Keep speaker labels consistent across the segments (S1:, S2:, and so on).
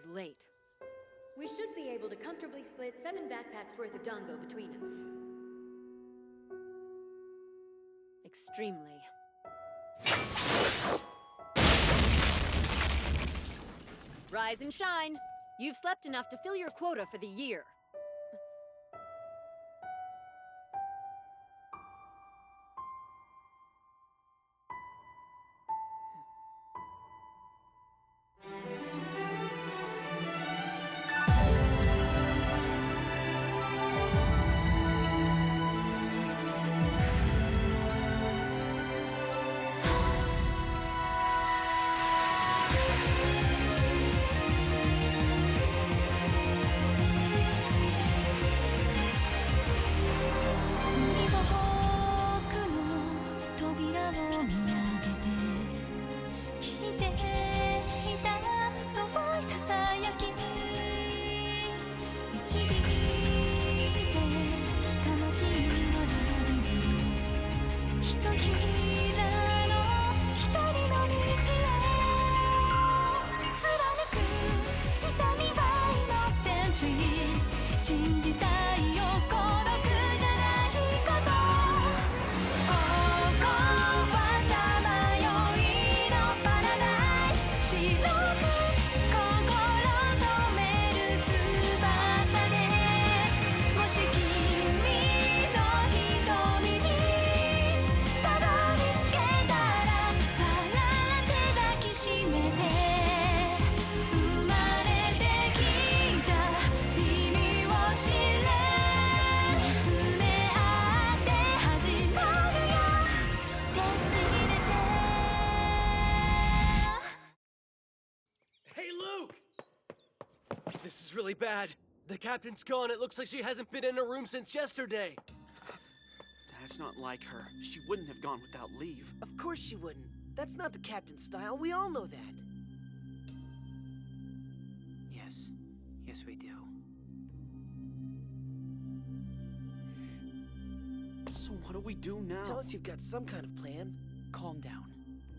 S1: Majesty's late. We should be able to comfortably split 7 backpacks worth of Dongo between us. Extremely. Rise and shine! You've slept enough to fill your quota for the year.
S2: This is really bad. The captain's gone. It looks like she hasn't been in her room since yesterday.
S3: That's not like her. She wouldn't have gone without leave.
S4: Of course she wouldn't. That's not the captain's style. We all know that.
S5: Yes. Yes, we do.
S3: So what do we do now?
S4: Tell us you've got some kind of plan.
S5: Calm down.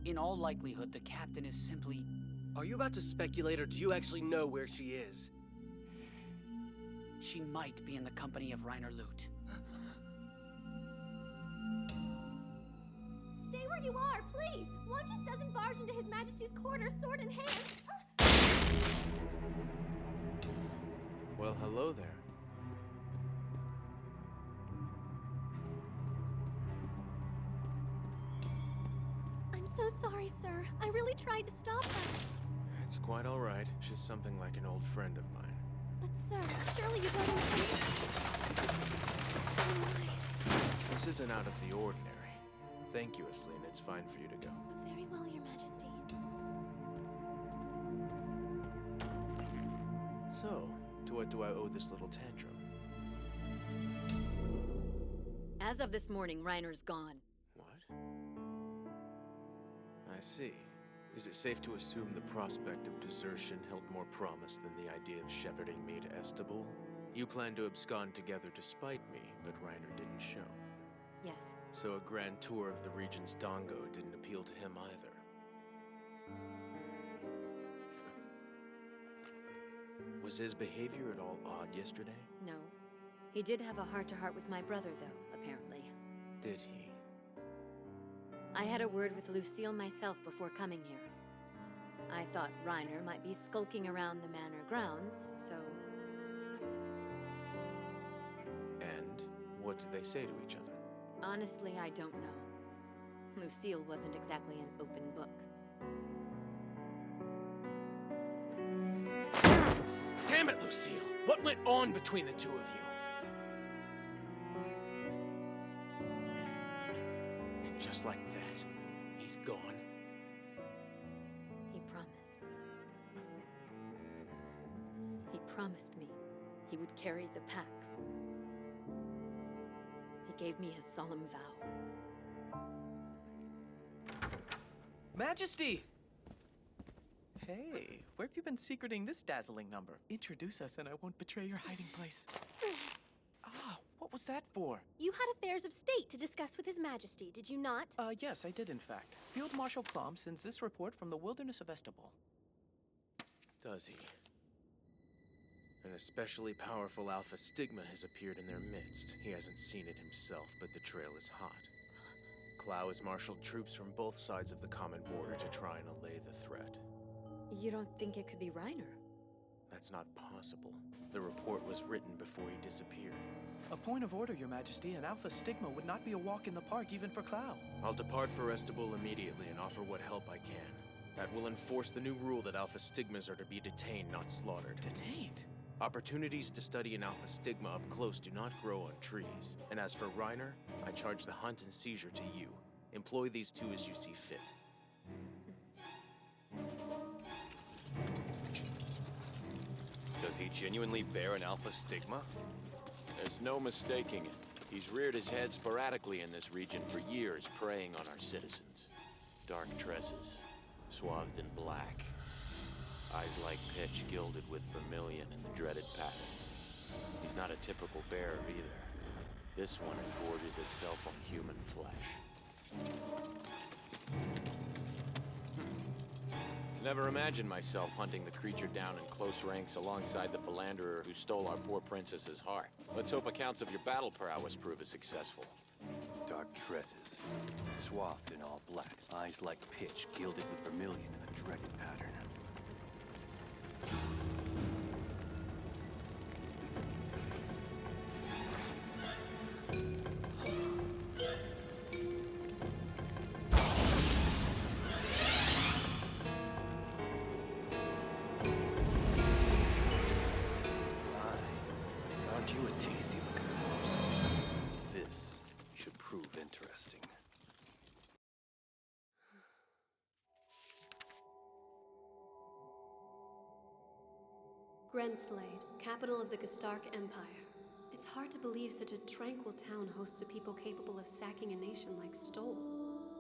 S5: In all likelihood, the captain is simply...
S2: Are you about to speculate, or do you actually know where she is?
S5: She might be in the company of Ryner Lute.
S6: Stay where you are, please! One just doesn't barge into His Majesty's quarters, sword in hand.
S7: Well, hello there.
S6: I'm so sorry, sir. I really tried to stop her.
S7: It's quite all right. She's something like an old friend of mine.
S6: But, sir, surely you don't intend... Oh, my.
S7: This isn't out of the ordinary. Thank you, Asleen. It's fine for you to go.
S6: Very well, Your Majesty.
S7: So, to what do I owe this little tantrum?
S1: As of this morning, Reiner's gone.
S7: What? I see. Is it safe to assume the prospect of desertion held more promise than the idea of shepherding me to Estable? You planned to abscond together despite me, but Ryner didn't show.
S1: Yes.
S7: So a grand tour of the region's Dongo didn't appeal to him either. Was his behavior at all odd yesterday?
S1: No. He did have a heart-to-heart with my brother, though, apparently.
S7: Did he?
S1: I had a word with Lucille myself before coming here. I thought Ryner might be skulking around the manor grounds, so...
S7: And what did they say to each other?
S1: Honestly, I don't know. Lucille wasn't exactly an open book.
S2: Damn it, Lucille! What went on between the two of you? And just like that, he's gone.
S1: He promised. He promised me he would carry the packs. He gave me his solemn vow.
S8: Majesty! Hey, where have you been secreting this dazzling number? Introduce us and I won't betray your hiding place. What was that for?
S6: You had affairs of state to discuss with His Majesty, did you not?
S8: Yes, I did in fact. Field Marshal Klom sends this report from the wilderness of Estable.
S7: Does he? An especially powerful Alpha Stigma has appeared in their midst. He hasn't seen it himself, but the trail is hot. Clow has marshaled troops from both sides of the common border to try and allay the threat.
S1: You don't think it could be Ryner?
S7: That's not possible. The report was written before he disappeared.
S8: A point of order, Your Majesty. An Alpha Stigma would not be a walk in the park even for Clow.
S7: I'll depart for Estable immediately and offer what help I can. That will enforce the new rule that Alpha Stigmas are to be detained, not slaughtered.
S8: Detained?
S7: Opportunities to study an Alpha Stigma up close do not grow on trees. And as for Ryner, I charge the hunt and seizure to you. Employ these two as you see fit.
S9: Does he genuinely bear an Alpha Stigma?
S10: There's no mistaking it. He's reared his head sporadically in this region for years, preying on our citizens. Dark tresses, swathed in black. Eyes like pitch gilded with vermilion and the dreaded pattern. He's not a typical bear either. This one engorges itself on human flesh. Never imagined myself hunting the creature down in close ranks alongside the philanderer who stole our poor princess's heart. Let's hope accounts of your battle prowess prove as successful.
S9: Dark tresses, swathed in all black, eyes like pitch gilded with vermilion and a dreaded pattern. Aren't you a tasty looking morsel? This should prove interesting.
S6: Grenslade, capital of the Gestark Empire. It's hard to believe such a tranquil town hosts a people capable of sacking a nation like Stoll.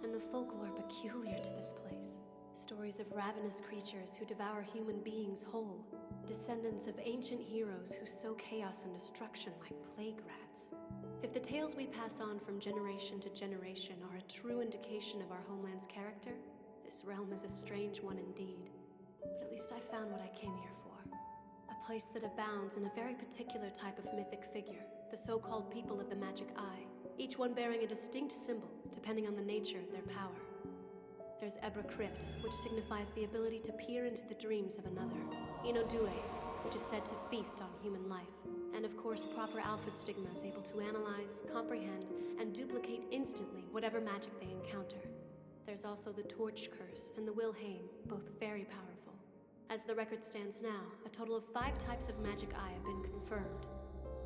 S6: And the folklore peculiar to this place. Stories of ravenous creatures who devour human beings whole. Descendants of ancient heroes who sow chaos and destruction like plague rats. If the tales we pass on from generation to generation are a true indication of our homeland's character, this realm is a strange one indeed. But at least I found what I came here for. A place that abounds in a very particular type of mythic figure, the so-called people of the magic eye, each one bearing a distinct symbol, depending on the nature of their power. There's Ebra Crypt, which signifies the ability to peer into the dreams of another. Inodue, which is said to feast on human life. And of course, proper Alpha Stigma is able to analyze, comprehend, and duplicate instantly whatever magic they encounter. There's also the Torch Curse and the Wilhelm, both very powerful. As the record stands now, a total of 5 types of magic eye have been confirmed.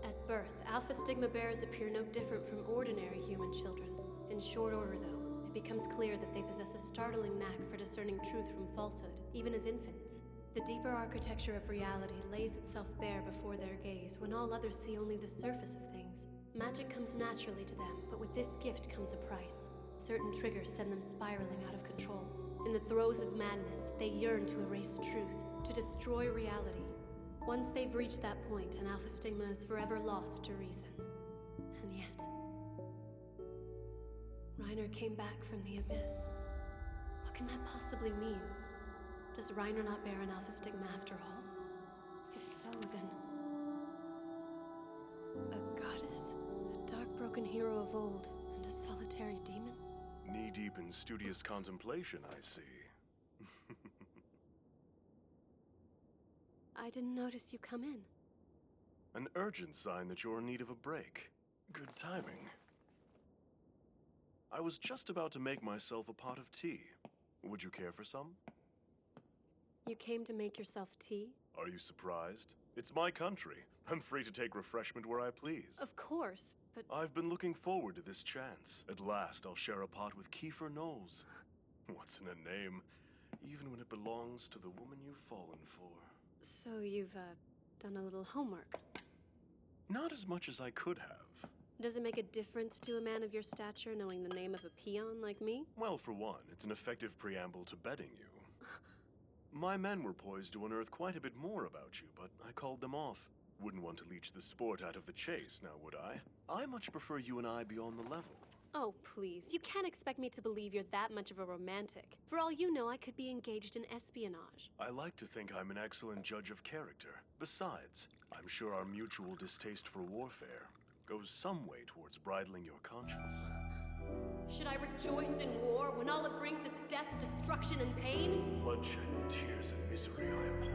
S6: At birth, Alpha Stigma bearers appear no different from ordinary human children. In short order, though, it becomes clear that they possess a startling knack for discerning truth from falsehood, even as infants. The deeper architecture of reality lays itself bare before their gaze when all others see only the surface of things. Magic comes naturally to them, but with this gift comes a price. Certain triggers send them spiraling out of control. In the throes of madness, they yearn to erase truth, to destroy reality. Once they've reached that point, an Alpha Stigma is forever lost to reason. And yet, Ryner came back from the abyss. What can that possibly mean? Does Ryner not bear an Alpha Stigma after all? If so, then... a goddess? A dark broken hero of old, and a solitary demon?
S11: Knee-deep in studious contemplation, I see.
S6: I didn't notice you come in.
S11: An urgent sign that you're in need of a break. Good timing. I was just about to make myself a pot of tea. Would you care for some?
S6: You came to make yourself tea?
S11: Are you surprised? It's my country. I'm free to take refreshment where I please.
S6: Of course, but...
S11: I've been looking forward to this chance. At last, I'll share a pot with Kiefer Knowles. What's in a name, even when it belongs to the woman you've fallen for?
S6: So you've, done a little homework?
S11: Not as much as I could have.
S6: Does it make a difference to a man of your stature knowing the name of a peon like me?
S11: Well, for one, it's an effective preamble to betting you. My men were poised to unearth quite a bit more about you, but I called them off. Wouldn't want to leech the sport out of the chase, now would I? I much prefer you and I be on the level.
S6: Oh, please. You can't expect me to believe you're that much of a romantic. For all you know, I could be engaged in espionage.
S11: I like to think I'm an excellent judge of character. Besides, I'm sure our mutual distaste for warfare goes some way towards bridling your conscience.
S6: Should I rejoice in war when all it brings is death, destruction, and pain?
S11: Bloodshed, tears, and misery I abhor.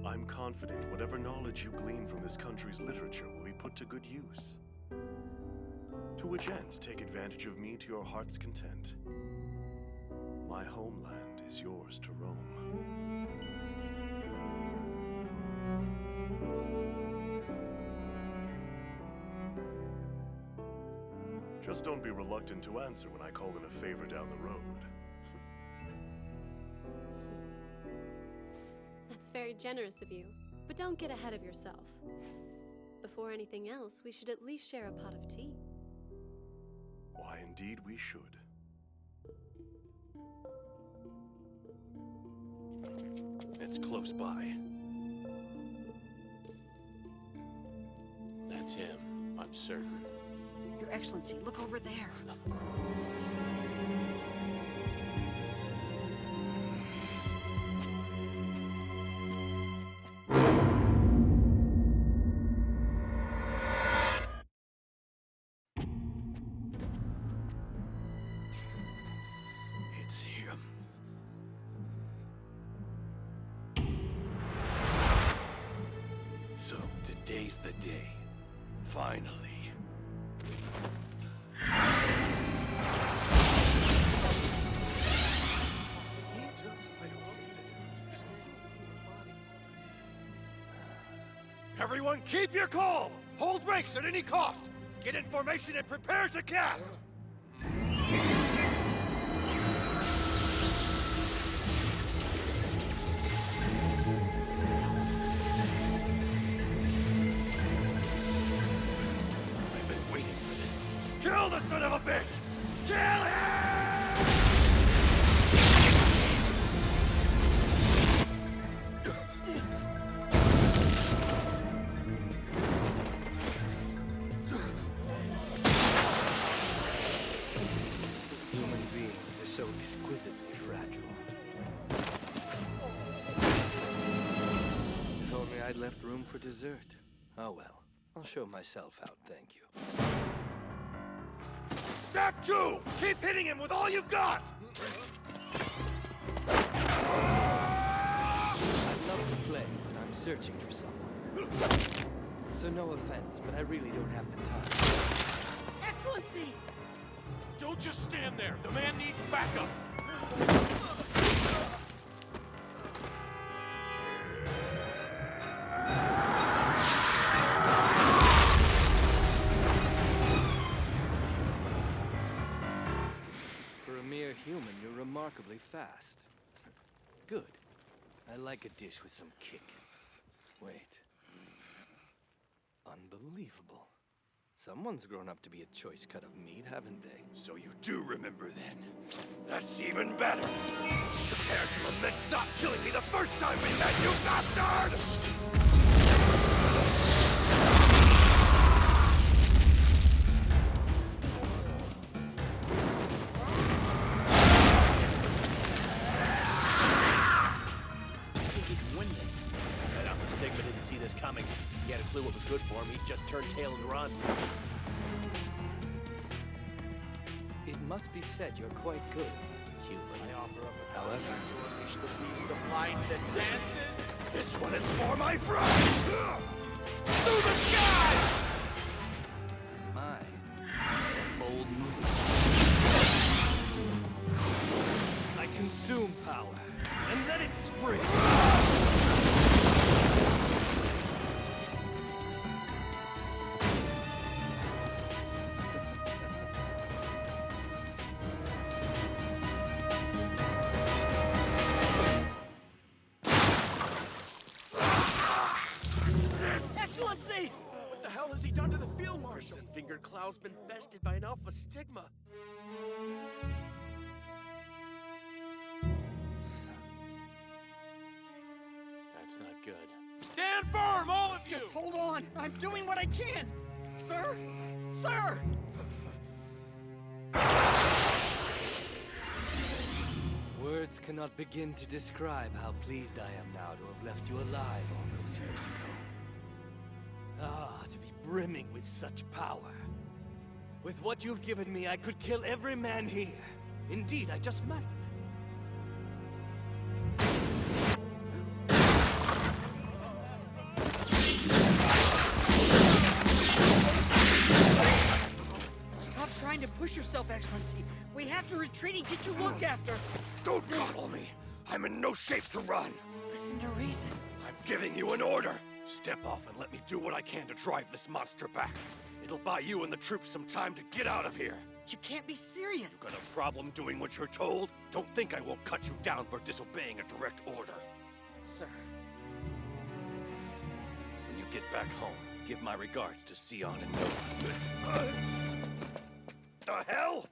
S11: I'm confident whatever knowledge you glean from this country's literature will be put to good use. To which end, take advantage of me to your heart's content. My homeland is yours to roam. Just don't be reluctant to answer when I call in a favor down the road.
S6: That's very generous of you, but don't get ahead of yourself. Before anything else, we should at least share a pot of tea.
S11: Why, indeed we should.
S9: It's close by.
S10: That's him, I'm certain.
S3: Your Excellency, look over there.
S9: It's him. So, today's the day. Finally.
S12: Everyone keep your calm! Hold ranks at any cost! Get in formation and prepare to cast!
S9: I've been waiting for this.
S12: Kill the son of a bitch! Kill him!
S9: Human beings are so exquisitely fragile. If only I'd left room for dessert. Oh well, I'll show myself out, thank you.
S12: Snap two! Keep hitting him with all you've got!
S9: I'd love to play, but I'm searching for someone. So no offense, but I really don't have the time.
S12: Excellency! Don't just stand there! The man needs backup!
S9: For a mere human, you're remarkably fast. Good. I like a dish with some kick. Wait. Unbelievable. Someone's grown up to be a choice cut of meat, haven't they?
S12: So you do remember then. That's even better! Prepare to lament not killing me the first time we met, you bastard!
S2: I think he can win this. That Alpha Stigma didn't see this coming. He had a clue what was good for him. He'd just turn tail and run.
S9: It must be said you're quite good.
S2: Human. I offer up a
S9: However,
S2: to unleash the beast of light that dances.
S12: This one is for my friend! Through the skies!
S9: my, bold move.
S12: I consume power, and let it spring!
S2: Excellency! What the hell has he done to the field marshal? Fingered Clow's been bested by an Alpha Stigma.
S10: That's not good.
S12: Stand firm, all of you!
S5: Just hold on. I'm doing what I can.
S12: Sir? Sir!
S9: Words cannot begin to describe how pleased I am now to have left you alive all those years ago. Ah, to be brimming with such power. With what you've given me, I could kill every man here. Indeed, I just might.
S5: Stop trying to push yourself, Excellency. We have to retreat and get you looked after.
S12: Don't coddle me. I'm in no shape to run.
S5: Listen to reason.
S12: I'm giving you an order. Step off and let me do what I can to drive this monster back. It'll buy you and the troops some time to get out of here.
S5: You can't be serious.
S12: Got a problem doing what you're told? Don't think I won't cut you down for disobeying a direct order.
S5: Sir.
S12: When you get back home, give my regards to Sion and Lute. The hell?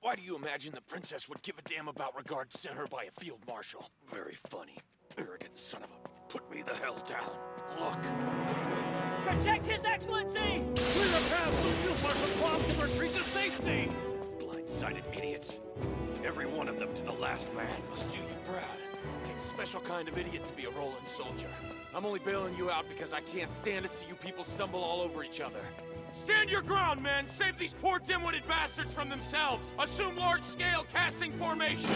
S10: Why do you imagine the princess would give a damn about regards sent her by a field marshal?
S12: Very funny. Arrogant son of a... Put me the hell down. Look.
S5: Protect His Excellency!
S12: Clear a path so Field Marshal Quam can retreat to safety! Blind-sided idiots. Every one of them to the last man.
S10: Must do you proud. Takes a special kind of idiot to be a Roland soldier. I'm only bailing you out because I can't stand to see you people stumble all over each other. Stand your ground, men! Save these poor dim-witted bastards from themselves! Assume large-scale casting formation!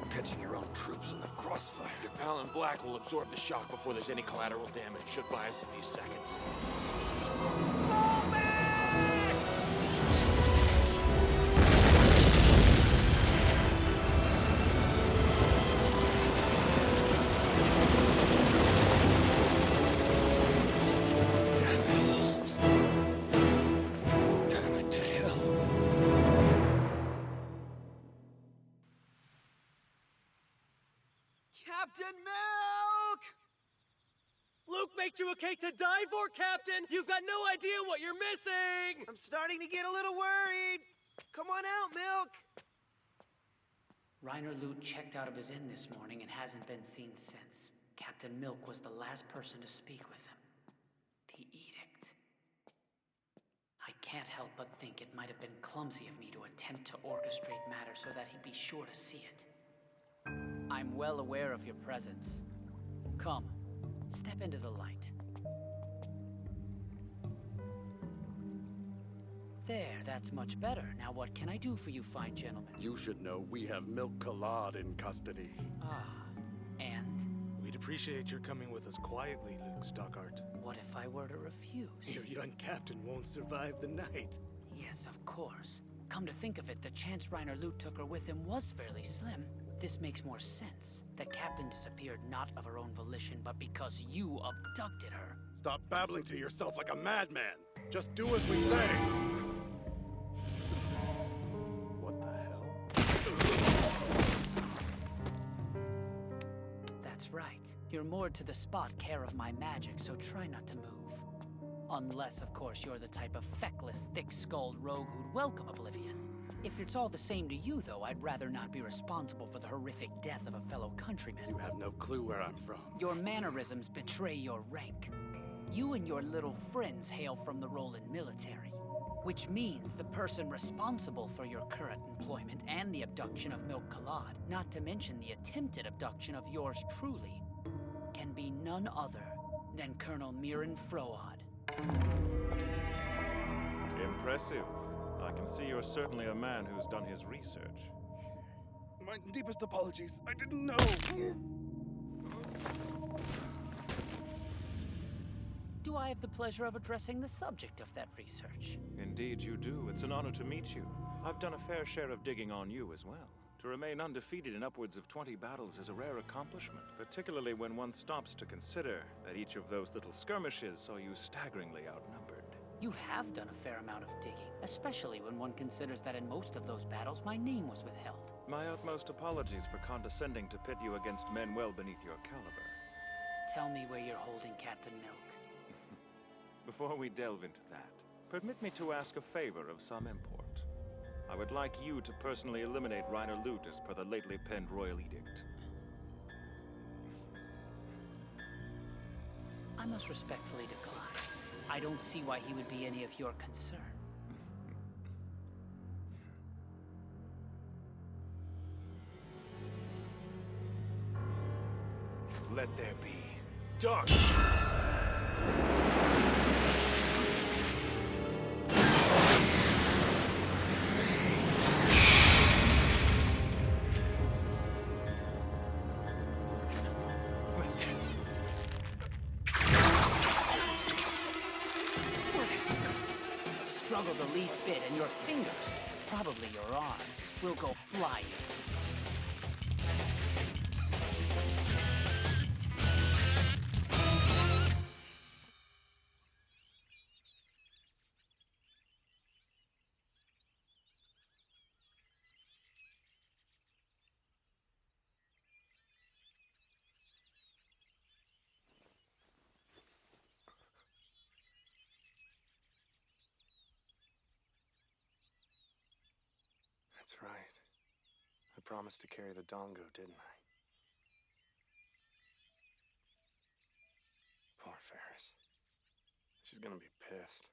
S12: Catching your own troops in the crossfire.
S10: Your pal in black will absorb the shock before there's any collateral damage. Should buy us a few seconds.
S8: Captain Milk! Luke baked you a cake to die for, Captain! You've got no idea what you're missing!
S4: I'm starting to get a little worried. Come on out, Milk.
S5: Ryner Lute checked out of his inn this morning and hasn't been seen since. Captain Milk was the last person to speak with him. The edict. I can't help but think it might have been clumsy of me to attempt to orchestrate matters so that he'd be sure to see it. I'm well aware of your presence. Come, step into the light. There, that's much better. Now what can I do for you fine gentlemen?
S13: You should know we have Milk Kalad in custody.
S5: Ah, and?
S13: We'd appreciate your coming with us quietly, Luke Stockhart.
S5: What if I were to refuse?
S13: Your young captain won't survive the night.
S5: Yes, of course. Come to think of it, the chance Ryner Lute took her with him was fairly slim. This makes more sense. The captain disappeared not of her own volition, but because you abducted her.
S13: Stop babbling to yourself like a madman. Just do as we say. What the hell?
S5: That's right. You're moored to the spot care of my magic, so try not to move. Unless, of course, you're the type of feckless, thick-skulled rogue who'd welcome oblivion. If it's all the same to you, though, I'd rather not be responsible for the horrific death of a fellow countryman.
S13: You have no clue where I'm from.
S5: Your mannerisms betray your rank. You and your little friends hail from the Roland military, which means the person responsible for your current employment and the abduction of Milk Kalad, not to mention the attempted abduction of yours truly, can be none other than Colonel Mirren Froad.
S14: Impressive. I can see you're certainly a man who's done his research.
S13: My deepest apologies. I didn't know.
S5: Do I have the pleasure of addressing the subject of that research?
S14: Indeed you do. It's an honor to meet you. I've done a fair share of digging on you as well. To remain undefeated in upwards of 20 battles is a rare accomplishment, particularly when one stops to consider that each of those little skirmishes saw you staggeringly outnumbered.
S5: You have done a fair amount of digging, especially when one considers that in most of those battles my name was withheld.
S14: My utmost apologies for condescending to pit you against men well beneath your caliber.
S5: Tell me where you're holding Captain Milk.
S14: Before we delve into that, permit me to ask a favor of some import. I would like you to personally eliminate Ryner Lute as per the lately penned royal edict.
S5: I must respectfully decline. I don't see why he would be any of your concern.
S14: Let there be darkness.
S5: Struggle the least bit, and your fingers, probably your arms, will go flying.
S11: That's right. I promised to carry the dongo, didn't I? Poor Ferris. She's gonna be pissed.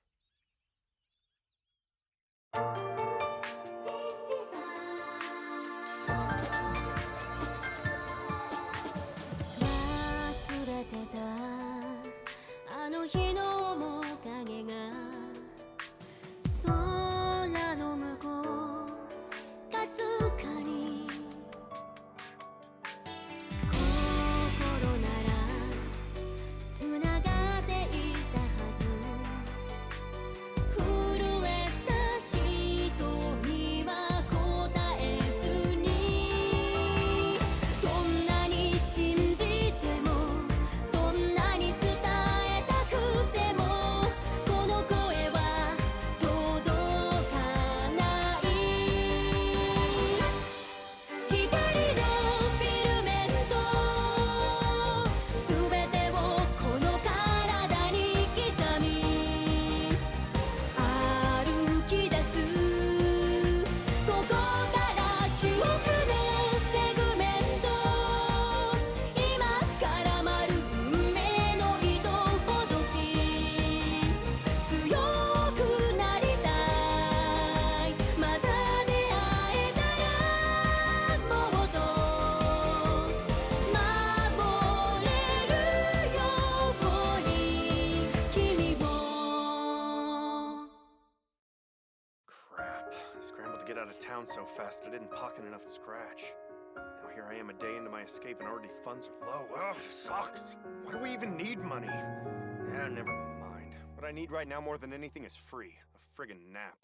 S11: So fast I didn't pocket enough scratch. Now here I am a day into my escape and already funds are low. Ugh, sucks. Why do we even need money? Never mind. What I need right now more than anything is free. A friggin' nap.